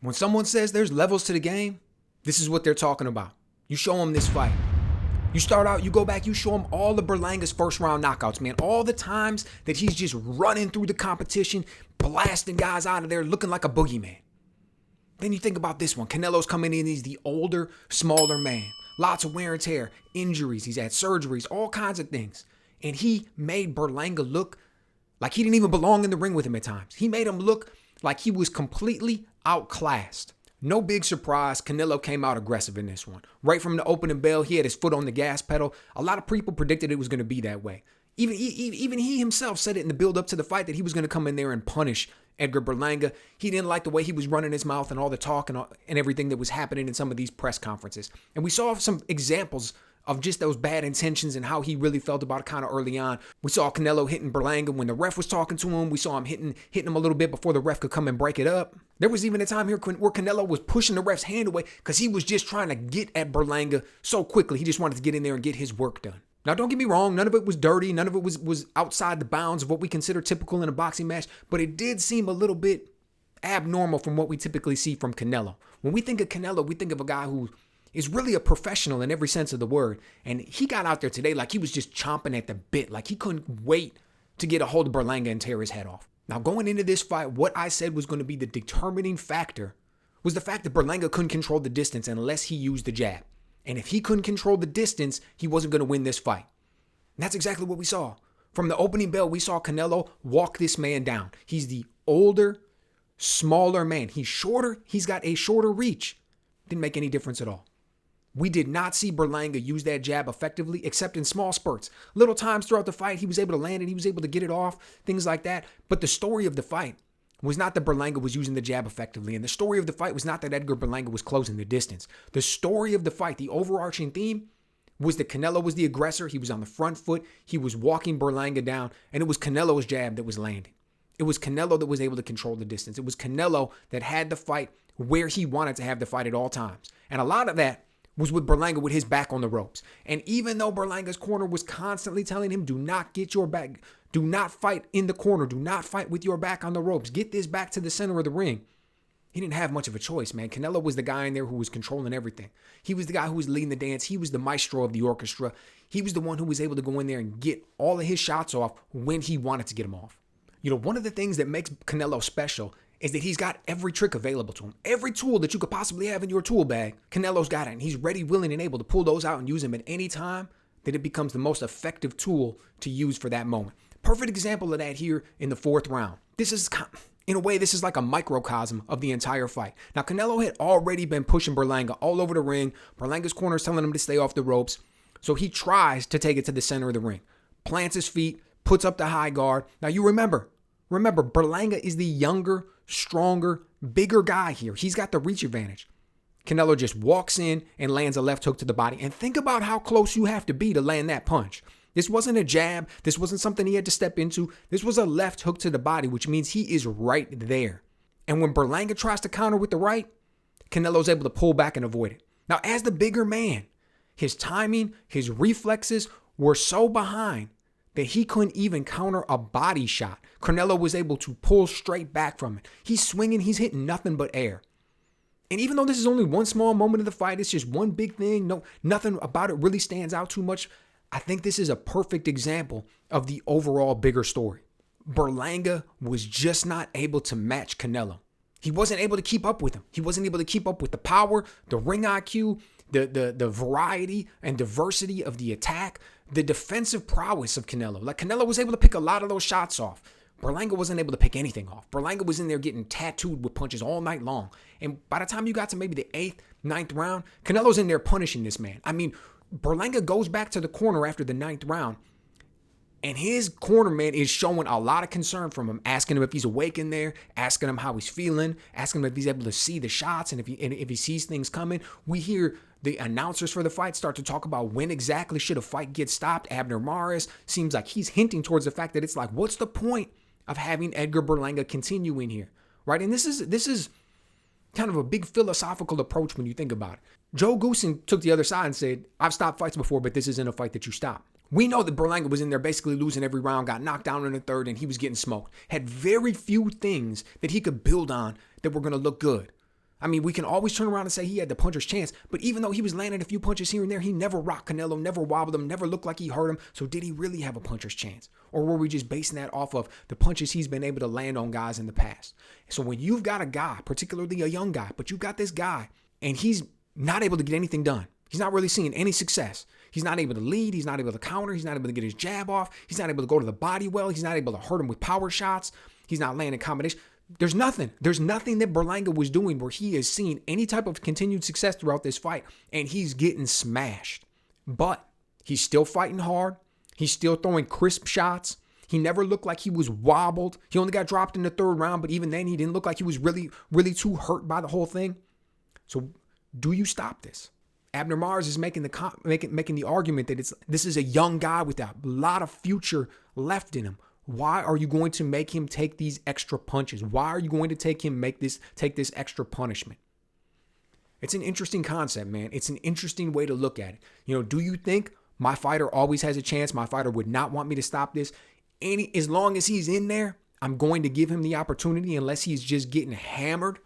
When someone says there's levels to the game, this is what they're talking about. You show them this fight. You start out, you go back, you show him all the Berlanga's first round knockouts, man. All the times that he's just running through the competition, blasting guys out of there, looking like a boogeyman. Then you think about this one. Canelo's coming in, he's the older, smaller man. Lots of wear and tear, injuries, he's had surgeries, all kinds of things. And he made Berlanga look like he didn't even belong in the ring with him at times. He made him look like he was completely outclassed. No big surprise, Canelo came out aggressive in this one. Right from the opening bell, he had his foot on the gas pedal. A lot of people predicted it was going to be that way. Even he himself said it in the build up to the fight that he was going to come in there and punish Edgar Berlanga. He didn't like the way he was running his mouth and all the talk and everything that was happening in some of these press conferences. And we saw some examples of just those bad intentions and how he really felt about it kind of early on. We saw Canelo hitting Berlanga when the ref was talking to him. We saw him hitting him a little bit before the ref could come and break it up. There was even a time here where Canelo was pushing the ref's hand away because he was just trying to get at Berlanga so quickly. He just wanted to get in there and get his work done. Now, don't get me wrong. None of it was dirty. None of it was outside the bounds of what we consider typical in a boxing match. But it did seem a little bit abnormal from what we typically see from Canelo. When we think of Canelo, we think of a guy who is really a professional in every sense of the word. And he got out there today like he was just chomping at the bit, like he couldn't wait to get a hold of Berlanga and tear his head off. Now, going into this fight, what I said was going to be the determining factor was the fact that Berlanga couldn't control the distance unless he used the jab. And if he couldn't control the distance, he wasn't going to win this fight. And that's exactly what we saw. From the opening bell, we saw Canelo walk this man down. He's the older, smaller man. He's shorter. He's got a shorter reach. Didn't make any difference at all. We did not see Berlanga use that jab effectively, except in small spurts. Little times throughout the fight, he was able to land it. He was able to get it off, things like that. But the story of the fight was not that Berlanga was using the jab effectively. And the story of the fight was not that Edgar Berlanga was closing the distance. The story of the fight, the overarching theme, was that Canelo was the aggressor. He was on the front foot. He was walking Berlanga down. And it was Canelo's jab that was landing. It was Canelo that was able to control the distance. It was Canelo that had the fight where he wanted to have the fight at all times. And a lot of that was with Berlanga with his back on the ropes. And even though Berlanga's corner was constantly telling him, do not get your back, do not fight in the corner, do not fight with your back on the ropes, get this back to the center of the ring, he didn't have much of a choice, man. Canelo was the guy in there who was controlling everything. He was the guy who was leading the dance. He was the maestro of the orchestra. He was the one who was able to go in there and get all of his shots off when he wanted to get them off. You know, one of the things that makes Canelo special is that he's got every trick available to him. Every tool that you could possibly have in your tool bag, Canelo's got it. And he's ready, willing, and able to pull those out and use them at any time that it becomes the most effective tool to use for that moment. Perfect example of that here in the fourth round. This is, in a way, this is like a microcosm of the entire fight. Now, Canelo had already been pushing Berlanga all over the ring. Berlanga's corner is telling him to stay off the ropes. So he tries to take it to the center of the ring. Plants his feet, puts up the high guard. Now, you remember, Berlanga is the younger, stronger, bigger guy here. He's got the reach advantage. Canelo just walks in and lands a left hook to the body. And think about how close you have to be to land that punch. This wasn't a jab. This wasn't something he had to step into. This was a left hook to the body, which means he is right there. And when Berlanga tries to counter with the right, Canelo's able to pull back and avoid it. Now, as the bigger man, his timing, his reflexes were so behind that he couldn't even counter a body shot. Canelo was able to pull straight back from it. He's swinging, he's hitting nothing but air. And even though this is only one small moment of the fight, it's just one big thing, nothing about it really stands out too much, I think this is a perfect example of the overall bigger story. Berlanga was just not able to match Canelo. He wasn't able to keep up with him. He wasn't able to keep up with the power, the ring IQ, the variety and diversity of the attack, the defensive prowess of Canelo. Like, Canelo was able to pick a lot of those shots off. Berlanga wasn't able to pick anything off. Berlanga was in there getting tattooed with punches all night long. And by the time you got to maybe the 8th, 9th round, Canelo's in there punishing this man. I mean, Berlanga goes back to the corner after the 9th round, and his corner man is showing a lot of concern from him, asking him if he's awake in there, asking him how he's feeling, asking him if he's able to see the shots and if he sees things coming. We hear the announcers for the fight start to talk about when exactly should a fight get stopped. Abner Maris seems like he's hinting towards the fact that it's like, what's the point of having Edgar Berlanga continue in here, right? And this is kind of a big philosophical approach when you think about it. Joe Goosen took the other side and said, I've stopped fights before, but this isn't a fight that you stop. We know that Berlanga was in there basically losing every round, got knocked down in the third, and he was getting smoked. Had very few things that he could build on that were going to look good. I mean, we can always turn around and say he had the puncher's chance, but even though he was landing a few punches here and there, he never rocked Canelo, never wobbled him, never looked like he hurt him. So did he really have a puncher's chance? Or were we just basing that off of the punches he's been able to land on guys in the past? So when you've got a guy, particularly a young guy, but you've got this guy and he's not able to get anything done. He's not really seeing any success. He's not able to lead. He's not able to counter. He's not able to get his jab off. He's not able to go to the body well. He's not able to hurt him with power shots. He's not landing combination. There's nothing that Berlanga was doing where he has seen any type of continued success throughout this fight, and he's getting smashed. But he's still fighting hard. He's still throwing crisp shots. He never looked like he was wobbled. He only got dropped in the third round, but even then he didn't look like he was really, really too hurt by the whole thing. So do you stop this? Abner Mares is making the argument that this is a young guy with a lot of future left in him. Why are you going to make him take these extra punches? Why are you going to take this extra punishment? It's an interesting concept, man. It's an interesting way to look at it. Do you think my fighter always has a chance? My fighter would not want me to stop this. As long as he's in there, I'm going to give him the opportunity unless he's just getting hammered.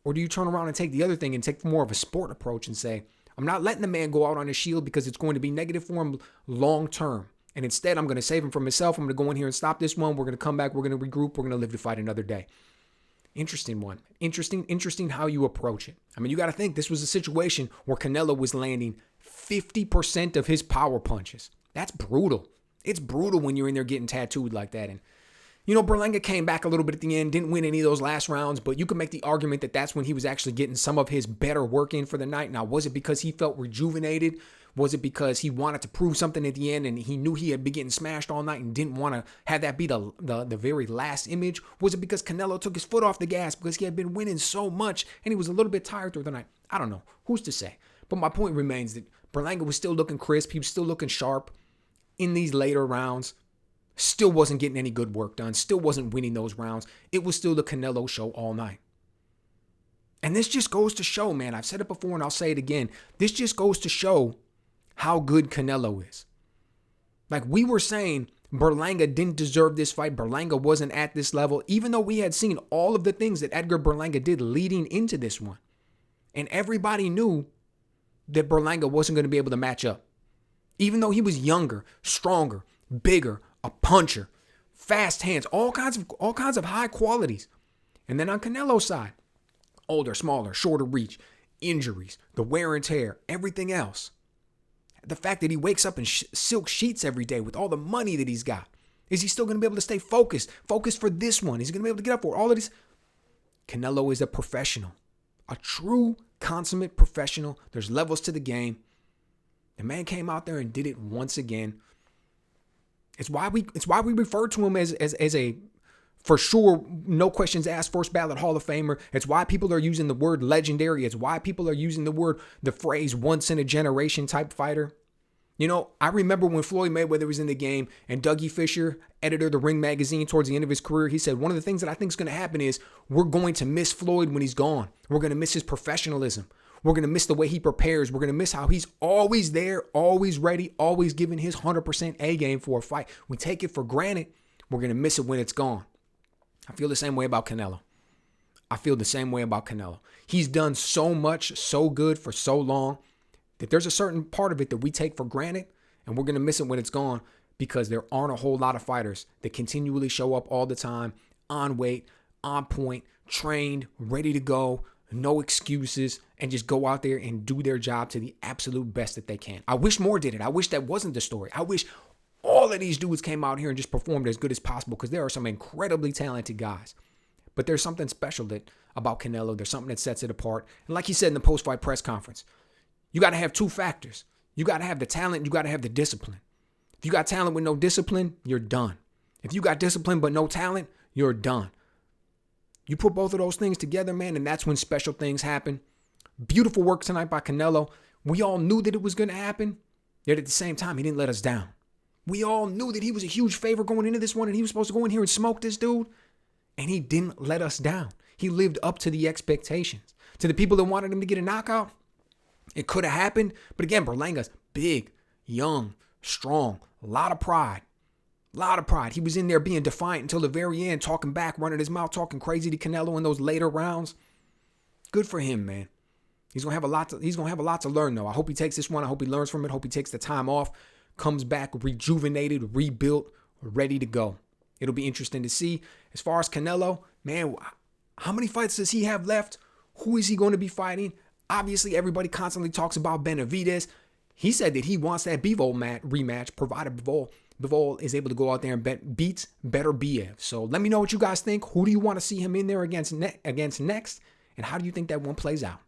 Or do you turn around and take the other thing and take more of a sport approach and say, I'm not letting the man go out on his shield because it's going to be negative for him long term. And instead, I'm going to save him from himself. I'm going to go in here and stop this one. We're going to come back. We're going to regroup. We're going to live to fight another day. Interesting one. Interesting how you approach it. I mean, you got to think this was a situation where Canelo was landing 50% of his power punches. That's brutal. It's brutal when you're in there getting tattooed like that. And, Berlanga came back a little bit at the end, didn't win any of those last rounds, but you can make the argument that that's when he was actually getting some of his better work in for the night. Now, was it because he felt rejuvenated? Was it because he wanted to prove something at the end and he knew he had been getting smashed all night and didn't want to have that be the very last image? Was it because Canelo took his foot off the gas because he had been winning so much and he was a little bit tired through the night? I don't know. Who's to say? But my point remains that Berlanga was still looking crisp. He was still looking sharp in these later rounds. Still wasn't getting any good work done. Still wasn't winning those rounds. It was still the Canelo show all night. And this just goes to show, man, I've said it before and I'll say it again. This just goes to show how good Canelo is. Like we were saying, Berlanga didn't deserve this fight. Berlanga wasn't at this level, even though we had seen all of the things that Edgar Berlanga did leading into this one. And everybody knew that Berlanga wasn't going to be able to match up. Even though he was younger, stronger, bigger, a puncher, fast hands, all kinds of high qualities. And then on Canelo's side, older, smaller, shorter reach, injuries, the wear and tear, everything else. The fact that he wakes up in silk sheets every day with all the money that he's got. Is he still going to be able to stay focused? Focused for this one. Is he going to be able to get up for all of this? Canelo is a professional. A true, consummate professional. There's levels to the game. The man came out there and did it once again. It's why we refer to him as a, for sure, no questions asked, first ballot Hall of Famer. It's why people are using the word legendary. It's why people are using the phrase once in a generation type fighter. I remember when Floyd Mayweather was in the game and Dougie Fisher, editor of the Ring magazine towards the end of his career, he said, one of the things that I think is going to happen is we're going to miss Floyd when he's gone. We're going to miss his professionalism. We're going to miss the way he prepares. We're going to miss how he's always there, always ready, always giving his 100% A game for a fight. We take it for granted. We're going to miss it when it's gone. I feel the same way about Canelo. He's done so much, so good for so long that there's a certain part of it that we take for granted, and we're going to miss it when it's gone because there aren't a whole lot of fighters that continually show up all the time, on weight, on point, trained, ready to go, no excuses, and just go out there and do their job to the absolute best that they can. I wish more did it. I wish that wasn't the story. I wish all of these dudes came out here and just performed as good as possible because there are some incredibly talented guys. But there's something special about Canelo. There's something that sets it apart. And like he said in the post-fight press conference, you got to have two factors. You got to have the talent. You got to have the discipline. If you got talent with no discipline, you're done. If you got discipline but no talent, you're done. You put both of those things together, man, and that's when special things happen. Beautiful work tonight by Canelo. We all knew that it was going to happen, yet at the same time, he didn't let us down. We all knew that he was a huge favorite going into this one, and he was supposed to go in here and smoke this dude, and he didn't let us down. He lived up to the expectations. To the people that wanted him to get a knockout, it could have happened, but again, Berlanga's big, young, strong, a lot of pride. He was in there being defiant until the very end, talking back, running his mouth, talking crazy to Canelo in those later rounds. Good for him, man. He's gonna have a lot to learn though. I hope he takes this one. I hope he learns from it. I hope he takes the time off, comes back rejuvenated, rebuilt, ready to go. It'll be interesting to see. As far as Canelo, man, how many fights does he have left? Who is he going to be fighting? Obviously, everybody constantly talks about Benavidez. He said that he wants that Bivol rematch, provided Bivol is able to go out there and beats Beterbiev. So let me know what you guys think. Who do you want to see him in there against next? And how do you think that one plays out?